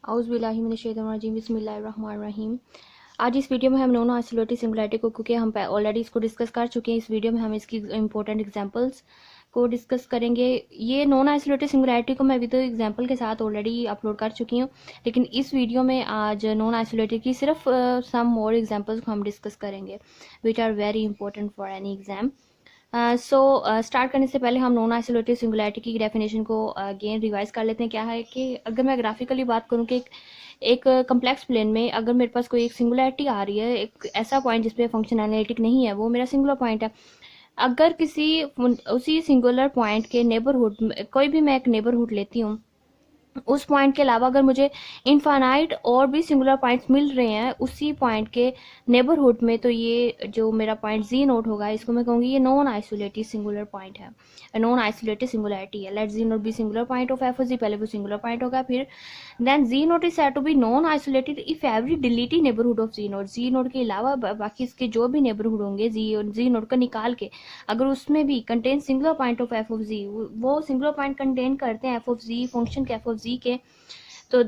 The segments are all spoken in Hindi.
औज़ुबिल्लाहिमिनश्शैतानिर्रजीम बिस्मिल्लाहिर्रहमानिर्रहीम। आज इस वीडियो में हम नॉन आइसोलेटेड सिंगुलैरिटी को, क्योंकि हम ऑलरेडी इसको डिस्कस कर चुके हैं, इस वीडियो में हम इसकी इंपॉर्टेंट एग्जांपल्स को डिस्कस करेंगे। ये नॉन आइसोलेटेड सिंगुलैरिटी को मैं अभी तो एग्जांपल के साथ ऑलरेडी अपलोड कर चुकी हूँ, लेकिन इस वीडियो में आज नॉन आइसोलेटेड की सिर्फ सम मोर एग्जांपल्स को हम डिस्कस करेंगे which are very important for any exam. Start करने से पहले हम नॉन आइसोलेटेड सिंगुलैरिटी की डेफिनेशन को अगेन रिवाइज कर लेते हैं। क्या है कि अगर मैं ग्राफिकली बात करूं कि एक कम्प्लेक्स प्लेन में अगर मेरे पास कोई एक सिंगुलैरिटी आ रही है, एक ऐसा पॉइंट जिसपे फंक्शन एनालिटिक नहीं है, वो मेरा सिंगुलर पॉइंट है। अगर किसी उसी सिंगुलर पॉइंट के नेबरहुड में कोई भी मैं एक नेबरहुड लेती हूँ, उस पॉइंट के अलावा अगर मुझे इनफाइनाइट और भी सिंगुलर पॉइंट्स मिल रहे हैं उसी पॉइंट के नेबरहुड में, तो ये जो मेरा पॉइंट जी नोट होगा, इसको मैं कहूँगी ये नॉन आइसोलेटेड सिंगुलर पॉइंट है, नॉन आइसोलेटेड सिंगुलैरिटी है। Let Z naught be singular point of F of Z, पहले वो सिंगुलर पॉइंट होगा, फिर then Z naught is said to be non isolated if every deleted neighbourhood of Z naught, Z naught के अलावा बाकी इसके जो भी नेबरहुड होंगे जी नोट का निकाल के, अगर उसमें भी contain singular point of F of Z, वो सिंगुलर पॉइंट कंटेन करते हैं एफ ऑफ जी, फंक्शन के एफ ऑफ जी के, तो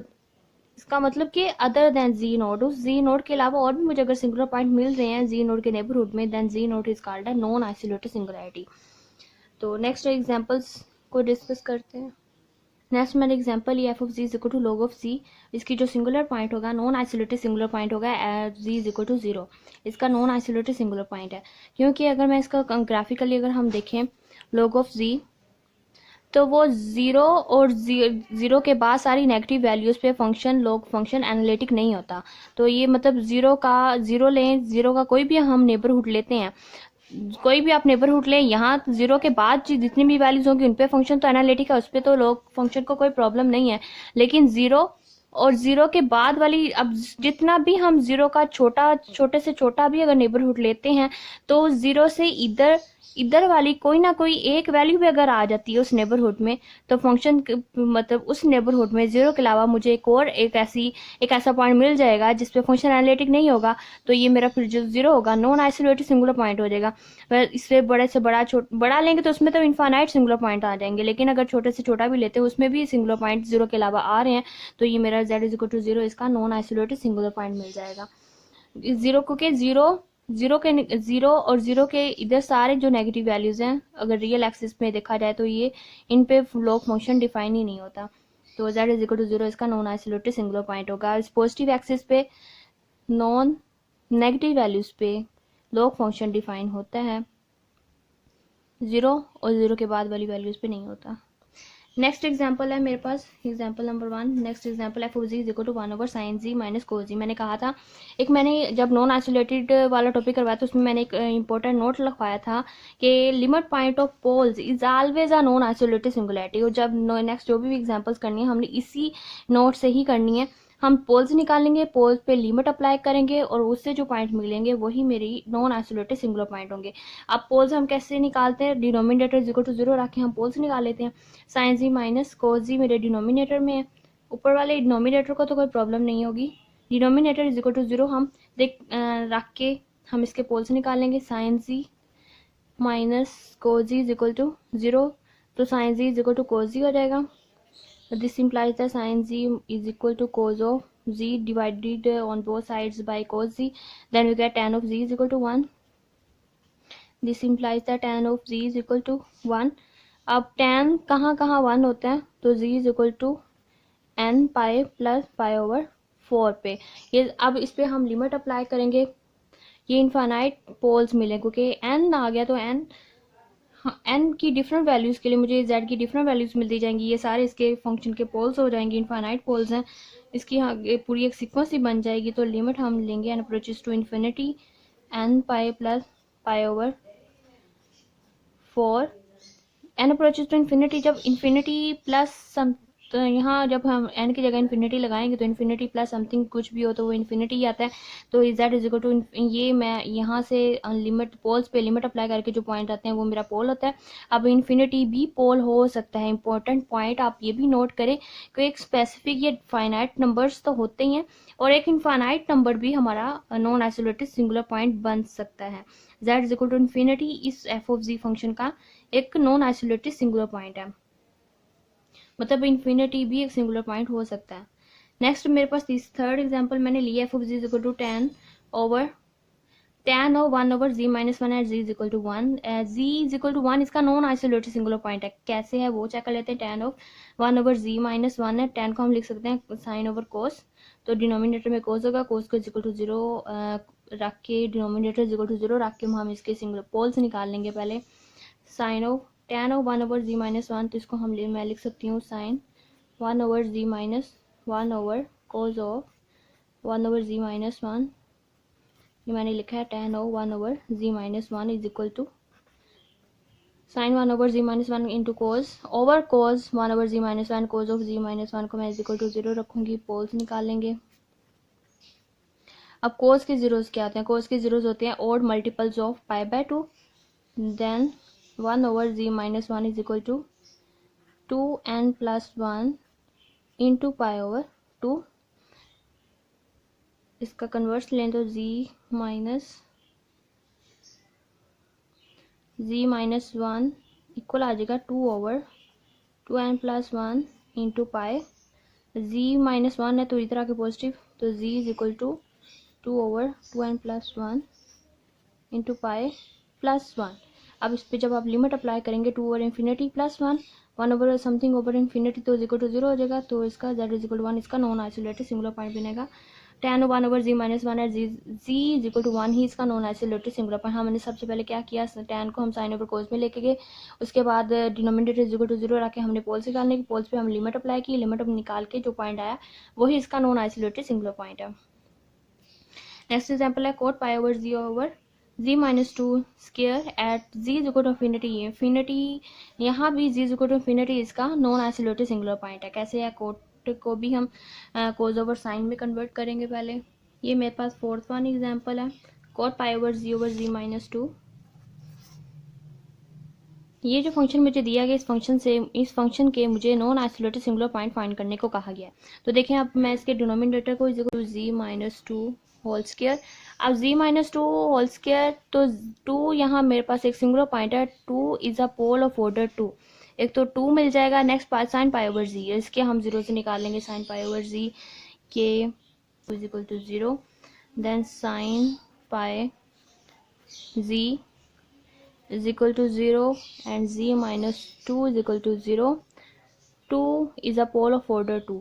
इसका मतलब कि अदर देन जी नोट, उस जी नोट के अलावा और भी मुझे अगर सिंगुलर पॉइंट मिल रहे हैं जी नोट के नेबरहुड में, then Z naught is called a non isolated singularity. तो नेक्स्ट एग्जांपल्स को डिस्कस करते हैं। नेक्स्ट मेरा एग्जांपल ये F of ji is equal to log of C, इसकी जो सिंगुलर पॉइंट होगा, नॉन आइसोलेटेड सिंगुलर पॉइंट होगा जी इज इक्वल टू 0, इसका नॉन आइसोलेटेड सिंगुलर पॉइंट है। क्योंकि अगर मैं इसका ग्राफिकली अगर हम देखें लॉग ऑफ जी, तो वो जीरो और जीरो के बाद सारी नेगेटिव वैल्यूज पे फंक्शन लॉग फंक्शन एनालिटिक नहीं होता। तो ये मतलब जीरो लें, जीरो का कोई भी हम नेबरहुड लेते हैं, कोई भी आप नेबरहुड लें, यहाँ जीरो के बाद जितनी भी वैल्यूज होंगी उन पे फंक्शन तो एनालिटिक है, उस पर तो लॉग फंक्शन को कोई प्रॉब्लम नहीं है। लेकिन जीरो और जीरो के बाद वाली, अब जितना भी हम जीरो का छोटे से छोटा भी अगर नेबरहुड लेते हैं, तो जीरो से इधर इधर वाली कोई ना कोई एक वैल्यू भी अगर आ जाती है उस नेबरहुड में, तो फंक्शन मतलब उस नेबरहुड में जीरो के अलावा मुझे एक ऐसा पॉइंट मिल जाएगा जिसपे फंक्शन एनालिटिक नहीं होगा, तो ये मेरा फिर जो जीरो होगा नॉन आइसोलेटेड सिंगुलर पॉइंट हो जाएगा। इससे बड़े से बड़ा लेंगे तो उसमें तो इनफाइनाइट सिंगुलर पॉइंट आ जाएंगे, लेकिन अगर छोटे से छोटा भी लेते हैं उसमें भी सिंगुलर पॉइंट जीरो के अलावा आ रहे हैं, तो ये मेरा z इज इक्वल टू 0, इसका नॉन आइसोलेटेड सिंगुलर पॉइंट मिल जाएगा। जीरो को के जीरो और जीरो के इधर सारे जो नेगेटिव वैल्यूज हैं, अगर रियल एक्सिस में देखा जाए तो ये इन पे लॉग फंक्शन डिफाइन ही नहीं होता, तो z इज इक्वल टू 0 इसका नॉन आइसोलेटेड सिंगुलर पॉइंट होगा। इस पॉजिटिव एक्सिस पे नॉन नेगेटिव वैल्यूज पे लॉग फंक्शन डिफाइन होता है, जीरो और जीरो के बाद वाली वैल्यूज पे नहीं होता। नेक्स्ट एग्जाम्पल है मेरे पास example number 1। Next example F of Z is equal to 1 over sine Z minus cos Z. मैंने कहा था, मैंने जब नॉन आइसोलेटेड वाला टॉपिक करवाया था उसमें मैंने एक इंपॉर्टेंट नोट लिखवाया था कि limit point of poles is always a non isolated singularity. और जब नेक्स्ट जो भी एग्जाम्पल्स करनी है हमने इसी नोट से ही करनी है। हम पोल्स निकालेंगे, पोल्स पे लिमिट अप्लाई करेंगे और उससे जो पॉइंट मिलेंगे वही मेरी नॉन आइसोलेटेड सिंगुलर पॉइंट होंगे। अब पोल्स हम कैसे निकालते हैं, डिनोमिनेटर इक्वल टू 0 रख के हम पोल्स निकाल लेते हैं। साइन जी माइनस कोस जी मेरे डिनोमिनेटर में है, ऊपर वाले डिनोमिनेटर को तो कोई प्रॉब्लम नहीं होगी। डिनोमिनेटर इज इक्वल टू 0 हम रख के हम इसके पोल्स निकालेंगे। Sine Z minus cos Z is equal to 0, तो sine Z is equal to cos Z हो जाएगा। This implies that sin z is equal to cos of z divided on both sides by cos z. Then we get tan of z is equal to 1. This implies that tan of z is equal to 1. अब tan कहाँ कहाँ 1 होता है, तो z is equal to n pi plus pi over 4 पे। ये अब इस पे हम लिमिट अप्लाई करेंगे, ये इनफाइनाइट पोल्स मिले क्योंकि n आ गया, तो n n की डिफरेंट वैल्यूज के लिए मुझे z की डिफरेंट वैल्यूज मिलती जाएंगी। ये सारे इसके फंक्शन के पोल्स हो जाएंगे, इनफाइनाइट पोल्स हैं, इसकी पूरी एक सीक्वेंस ही बन जाएगी। तो लिमिट हम लेंगे n approaches to infinity n pi plus pi over 4, n approaches to infinity, जब इन्फिनिटी प्लस सम, तो यहाँ जब हम n की जगह इन्फिनिटी लगाएंगे तो इन्फिनिटी प्लस समथिंग कुछ भी हो तो वो इन्फिनिटी ही आता है। तो z इज इक्वल टू, ये मैं यहाँ से लिमिट पोल्स पे लिमिट अप्लाई करके जो पॉइंट आते हैं वो मेरा पोल होता है। अब इन्फिनिटी भी पोल हो सकता है, इंपॉर्टेंट पॉइंट आप ये भी नोट करें कि एक स्पेसिफिक ये फाइनाइट नंबर्स तो होते ही हैं और एक इनफाइनाइट नंबर भी हमारा नॉन आइसोलेटेड सिंगुलर पॉइंट बन सकता है। z is equal to infinity इस एफ ऑफ जी फंक्शन का एक नॉन आइसोलेटेड सिंगुलर पॉइंट है, मतलब इन्फिनिटी भी एक सिंगुलर पॉइंट हो सकता है। नेक्स्ट मेरे पास थर्ड एग्जांपल मैंने लिया f of ji is equal to tan of 1 over z minus 1 at z is equal to 1. z is equal to 1 इसका नॉन आइसोलेटेड सिंगुलर पॉइंट है. कैसे है वो चेक कर लेते हैं. tan of 1 over z minus 1 है. tan को हम लिख सकते हैं साइन ओवर कोस, तो डिनोमिनेटर में कोस होगा. कोस को इज इक्वल टू 0 रख के डिनोमिनेटर इज इक्वल टू 0 रख के हम इसके सिंगुलर पोल्स निकाल लेंगे. पहले sine of tan of 1 over z minus 1, तो इसको मैं लिख सकती हूँ sine 1 over z minus 1 over cos of 1 over z minus 1. ये मैंने लिखा है tan of 1 over z minus 1 is equal to sine 1 over z minus 1 into cos over cos 1 over z minus 1. Cos of z minus 1 को मैं इज इक्वल टू 0 रखूंगी. पोल्स निकाल लेंगे. अब कोस के जीरोस क्या आते हैं. कोस के जीरोस होते हैं odd multiples of pi by 2. Then 1 over z minus 1 is equal to 2n plus 1 into pi over 2. इसका कन्वर्स लें तो z माइनस 1 इक्वल आ जाएगा 2 over 2n plus 1 into pi. z minus 1 है तो इधर आके पॉजिटिव, तो z is equal to 2 over 2n plus 1 into pi plus 1. अब इस पे जब आप लिमिट अप्लाई करेंगे 2 over infinity plus 1 over something over infinity, तो इज इक्वल टू 0 हो जाएगा. तो इसका z इज इक्वल टू 1 इसका नॉन आइसोलेटेड सिंगुलर पॉइंट बनेगा. tan 1 over z minus 1 at z is equal to 1 ही इसका नॉन आइसोलेटेड सिंगुलर पॉइंट. हमने सबसे पहले क्या किया, tan को हम साइन ओवर कोस में लेके गए. उसके बाद डिनोमिनेटर इज इक्वल टू 0 रख के हमने पोल्स निकालने की. पोल्स पे हम लिमिट अप्लाई की. लिमिट निकाल के जो पॉइंट आया वही इसका नॉन आइसोलेटेड सिंगुलर पॉइंट है. नेक्स्ट एग्जाम्पल है cot pi over z minus 2 square at z is equal to infinity. यहाँ भी z is equal to infinity इसका नॉन आइसोलेटेड सिंगुलर पॉइंट है. कैसे है, कोट को भी हम कोस ओवर साइन में कन्वर्ट करेंगे. पहले ये मेरे पास फोर्थ वन एग्जांपल है cot pi over z minus 2. ये जो फंक्शन मुझे दिया गया इस फंक्शन के मुझे non isolated singular point find करने को कहा गया है. तो देखें अब मैं इसके डिनोमिनेटर को z माइनस 2 होल स्क्वायर. अब z माइनस 2 होल स्क्वायर, तो 2 यहाँ मेरे पास एक सिंगुलर पॉइंट है. 2 is a pole of order 2. एक तो 2 मिल जाएगा. Next part sine pi over z, इसके हम 0 से निकाल लेंगे. साइन पाई ओवर z के is equal to 0. Then sine pi z is equal to 0 and z minus 2 is equal to 0. 2 is a pole of order 2.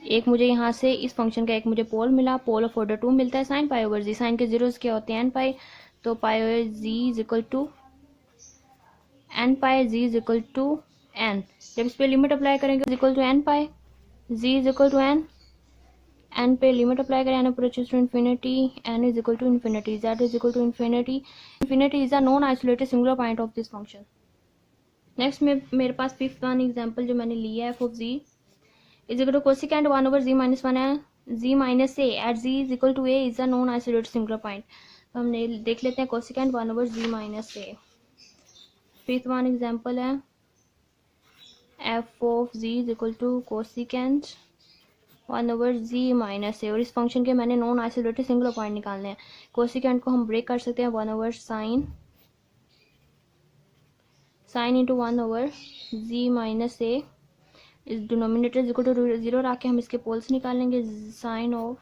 एक मुझे यहाँ से इस फंक्शन का एक मुझे पोल मिला. पोल ऑफ ऑर्डर 2 मिलता है. Sine pi over z, sine के जीरोस क्या होते हैं एन पाई, तो pi over z is equal to n pi, z is equal to n. जब इस पे लिमिट अप्लाई करेंगे is equal to n pi, z is equal to n पे लिमिट अप्लाई करें. N approaches to infinity, n is equal to infinity, z is equal to infinity. Infinity is a non isolated singular point of this function. Next में मेरे पास फिफ्थ वन एग्जांपल जो मैंने लिया है, f of ji is equal to cosecant 1 over z minus 1 है. Z minus a at z is equal to a is a non isolated singular point. तो हमने देख लेते हैं cosecant 1 over z minus a. Fifth one example है f of ji is equal to cosecant 1 over z minus a. और इस फंक्शन के मैंने नॉन आइसोलेटेड सिंगुलर पॉइंट निकालने हैं. कोसिकेंट को हम ब्रेक कर सकते हैं 1 over sine into 1 over z minus ए. इस डिनोमिनेटर इक्वल टू 0 रख के हम इसके पोल्स निकालेंगे. Sine of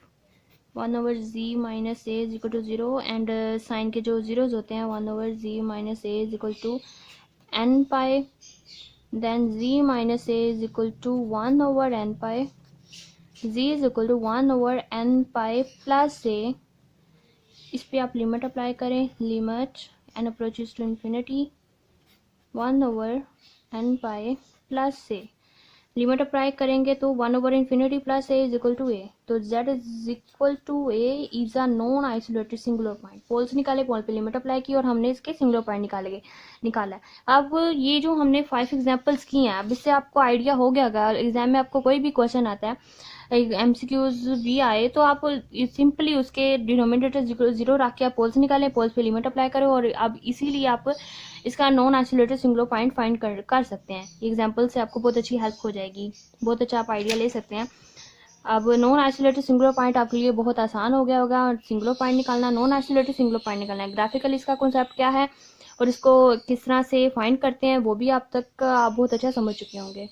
1 over z minus a is equal to 0 and sine के जो जीरोज होते हैं 1 over z minus a is equal to n pi. Then z minus a is equal to 1 over n pi. z is equal to 1 over n pi plus a. इस पे आप लिमिट अप्लाई करें. Limit n approaches to infinity 1 over n pi plus A. Limit apply करेंगे तो 1 over infinity plus a is equal to a. तो z is equal to a is a non isolated singular point. Poles निकाले, पोल पे लिमिट अप्लाई की और हमने इसके सिंगुलर पॉइंट निकाला है. अब ये जो हमने 5 एग्जांपल्स किए हैं, अब इससे आपको आइडिया हो गया होगा. एग्जाम में आपको कोई भी क्वेश्चन आता है, एमसीक्यूज भी आए, तो आप सिंपली उसके डिनोमिनेटर 0 रख के आप पोल्स निकालें, पोल्स पे लिमिट अप्लाई करें और अब इसीलिए आप इसका non isolated singular point find कर सकते हैं. एग्जांपल से आपको बहुत अच्छी हेल्प हो जाएगी, बहुत अच्छा आप आइडिया ले सकते हैं. अब नॉन आइसोलेटेड सिंगुलर पॉइंट आपके लिए बहुत आसान हो गया होगा. सिंगुलर पॉइंट निकालना, नॉन आइसोलेटेड सिंगुलर पॉइंट निकालना है. ग्राफिकल इसका कॉन्सेप्ट क्या है, और इसको किस तरह से फाइंड करते हैं वो भी आप बहुत अच्छा समझ चुके होंगे।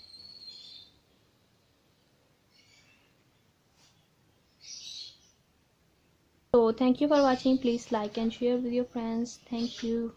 So thank you for watching. Please like and share with your friends. Thank you.